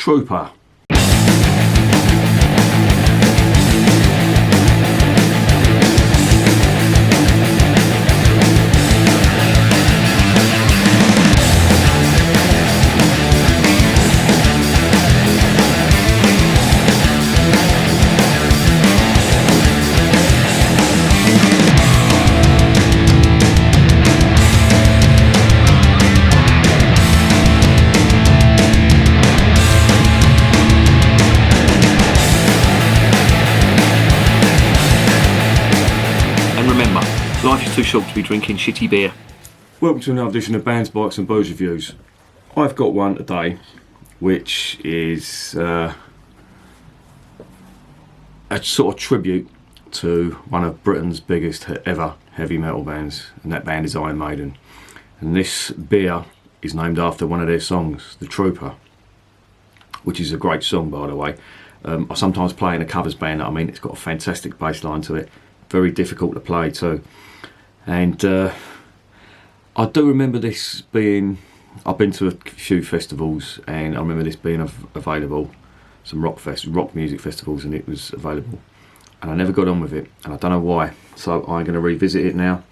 Trooper. Life is too short to be drinking shitty beer. Welcome to another edition of Bands, Bikes and Booze Reviews. I've got one today which is a sort of tribute to one of Britain's biggest ever heavy metal bands, and that band is Iron Maiden. And this beer is named after one of their songs, The Trooper, which is a great song, by the way. I sometimes play in a covers band. I mean, it's got a fantastic bass line to it, very difficult to play too. And I do remember this being, I've been to a few festivals and I remember this being available, some rock music festivals, and it was available. And I never got on with it, and I don't know why. So I'm going to revisit it now,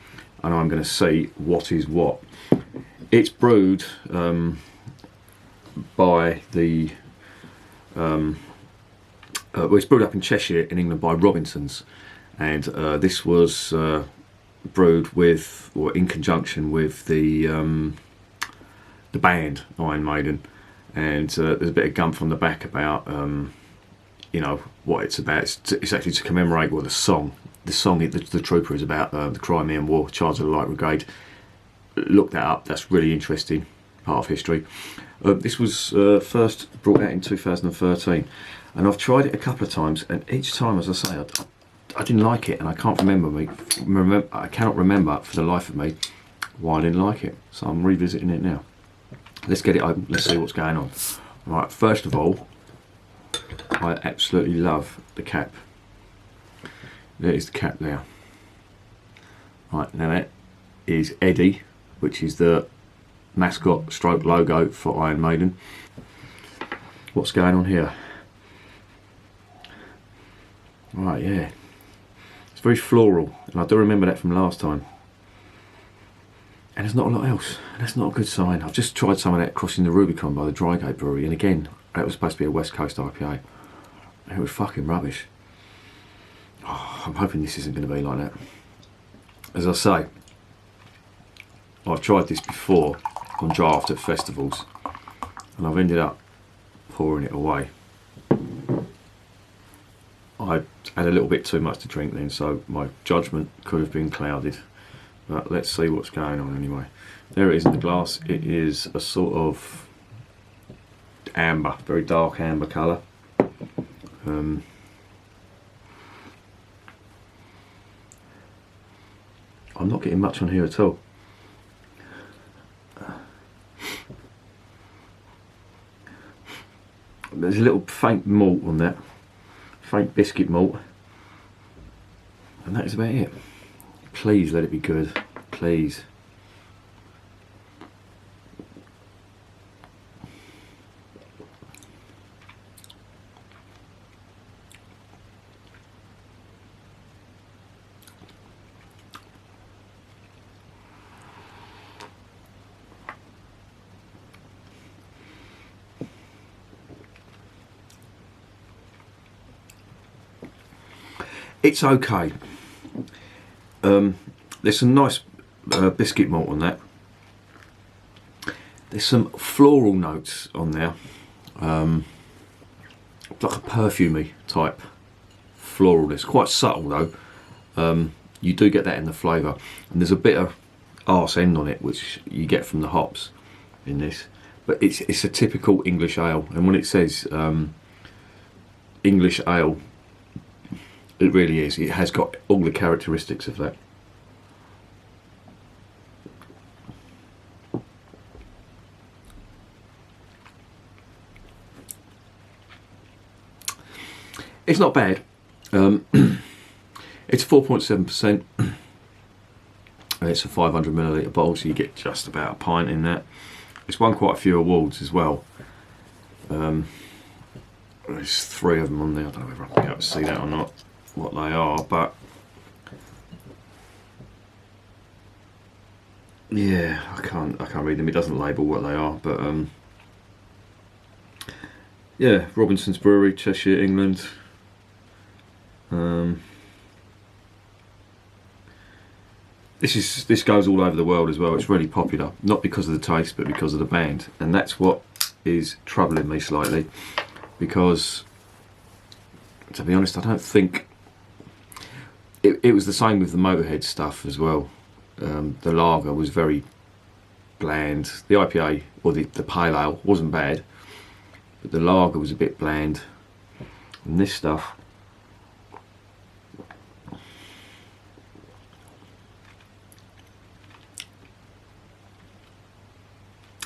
and I'm going to see what is what. It's brewed by the, it's brewed up in Cheshire in England by Robinsons. And this was brewed with, or in conjunction with, the band Iron Maiden. And there's a bit of gump from the back about you know what it's about. It's actually to commemorate, well, the song. The Trooper is about the Crimean War, Charge of the Light Brigade. Look that up. That's really interesting part of history. This was first brought out in 2013, and I've tried it a couple of times, and each time, as I say, I didn't like it, and I can't I cannot remember for the life of me why I didn't like it. So I'm revisiting it now. Let's get it open. Let's see what's going on. Right, first of all, I absolutely love the cap. There is the cap there. Right, now that is Eddie, which is the mascot stroke logo for Iron Maiden. What's going on here? Right, yeah. Very floral, and I do remember that from last time. And there's not a lot else. That's not a good sign. I've just tried some of that Crossing the Rubicon by the Drygate Brewery, and again, that was supposed to be a West Coast IPA. And it was fucking rubbish. Oh, I'm hoping this isn't going to be like that. As I say, I've tried this before on draft at festivals, and I've ended up pouring it away. I had a little bit too much to drink then, so my judgment could have been clouded. But let's see what's going on anyway. There it is in the glass. It is a sort of amber, very dark amber colour. I'm not getting much on here at all. There's a little faint malt on that. Faint biscuit malt, and that is about it. Please let it be good, please. It's okay. There's some nice biscuit malt on that. There's some floral notes on there. Like a perfumey type floralness. Quite subtle though. You do get that in the flavour. And there's a bit of arse end on it, which you get from the hops in this. But it's a typical English ale. And when it says English ale, it really is. It has got all the characteristics of that. It's not bad. It's 4.7%. It's a 500ml bottle, so you get just about a pint in that. It's won quite a few awards as well. There's 3 of them on there. I don't know whether I'll be able to see that or not, what they are, but yeah, I can't read them. It doesn't label what they are, but yeah, Robinson's Brewery, Cheshire, England. This goes all over the world as well. It's really popular, not because of the taste, but because of the band, and that's what is troubling me slightly. Because, to be honest, I don't think it was the same with the Motorhead stuff as well. The lager was very bland. The IPA or the pale ale wasn't bad, but the lager was a bit bland. And this stuff,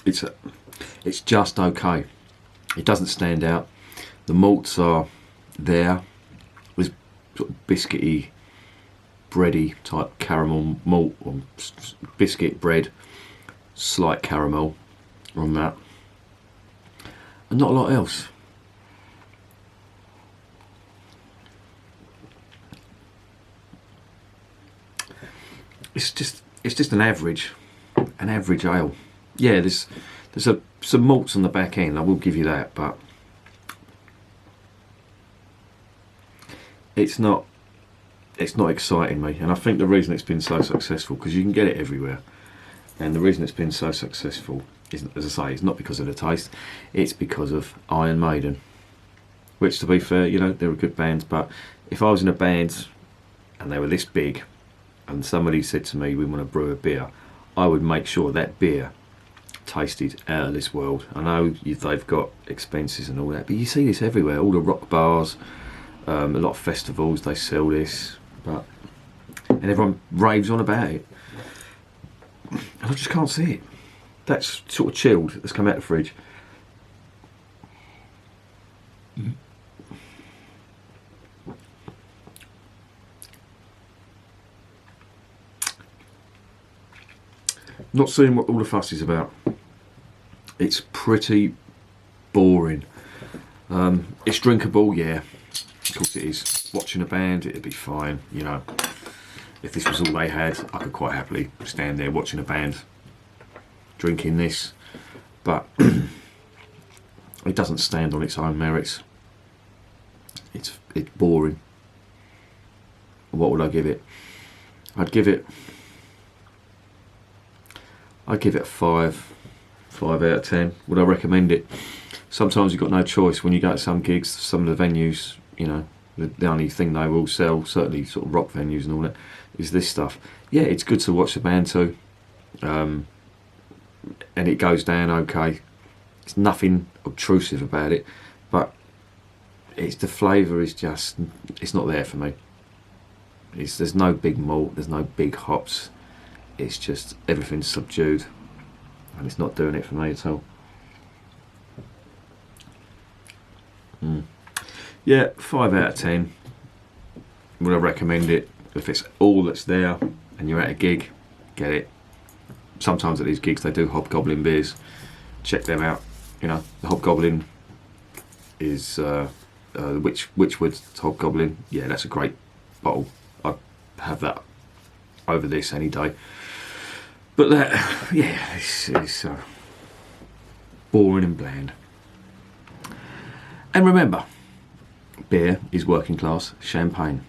it's just okay. It doesn't stand out. The malts are there. There's sort of biscuity, bready type caramel malt, or biscuit bread, slight caramel on that, and not a lot else. It's just an average ale. Yeah, there's some malts on the back end, I will give you that, but it's not exciting me. And I think the reason it's been so successful, because you can get it everywhere, and the reason it's been so successful is, as I say, it's not because of the taste, it's because of Iron Maiden, which, to be fair, you know, they're a good band, but if I was in a band and they were this big and somebody said to me, we want to brew a beer, I would make sure that beer tasted out of this world. I know they've got expenses and all that, but you see this everywhere. All the rock bars, a lot of festivals, they sell this, and everyone raves on about it, and I just can't see it. That's sort of chilled, that's come out of the fridge. Not seeing what all the fuss is about. It's pretty boring. It's drinkable, yeah, of course it is. Watching a band, it'd be fine, you know. If this was all they had, I could quite happily stand there watching a band, drinking this, but it doesn't stand on its own merits. It's boring. What would I give it? I'd give it 5 out of 10. Would I recommend it? Sometimes you've got no choice. When you go to some gigs, some of the venues, you know, the only thing they will sell, certainly sort of rock venues and all that, is this stuff. Yeah, it's good to watch the band too, and it goes down okay. It's nothing obtrusive about it, but the flavour is just, it's not there for me. There's no big malt, there's no big hops. It's just everything's subdued, and it's not doing it for me at all. Yeah, 5 out of 10. Would I recommend it? If it's all that's there and you're at a gig, get it. Sometimes at these gigs they do Hobgoblin beers. Check them out. You know, the Hobgoblin is Witchwood's Hobgoblin. Yeah, that's a great bottle. I'd have that over this any day. But that, yeah, it's boring and bland. And remember, beer is working class champagne.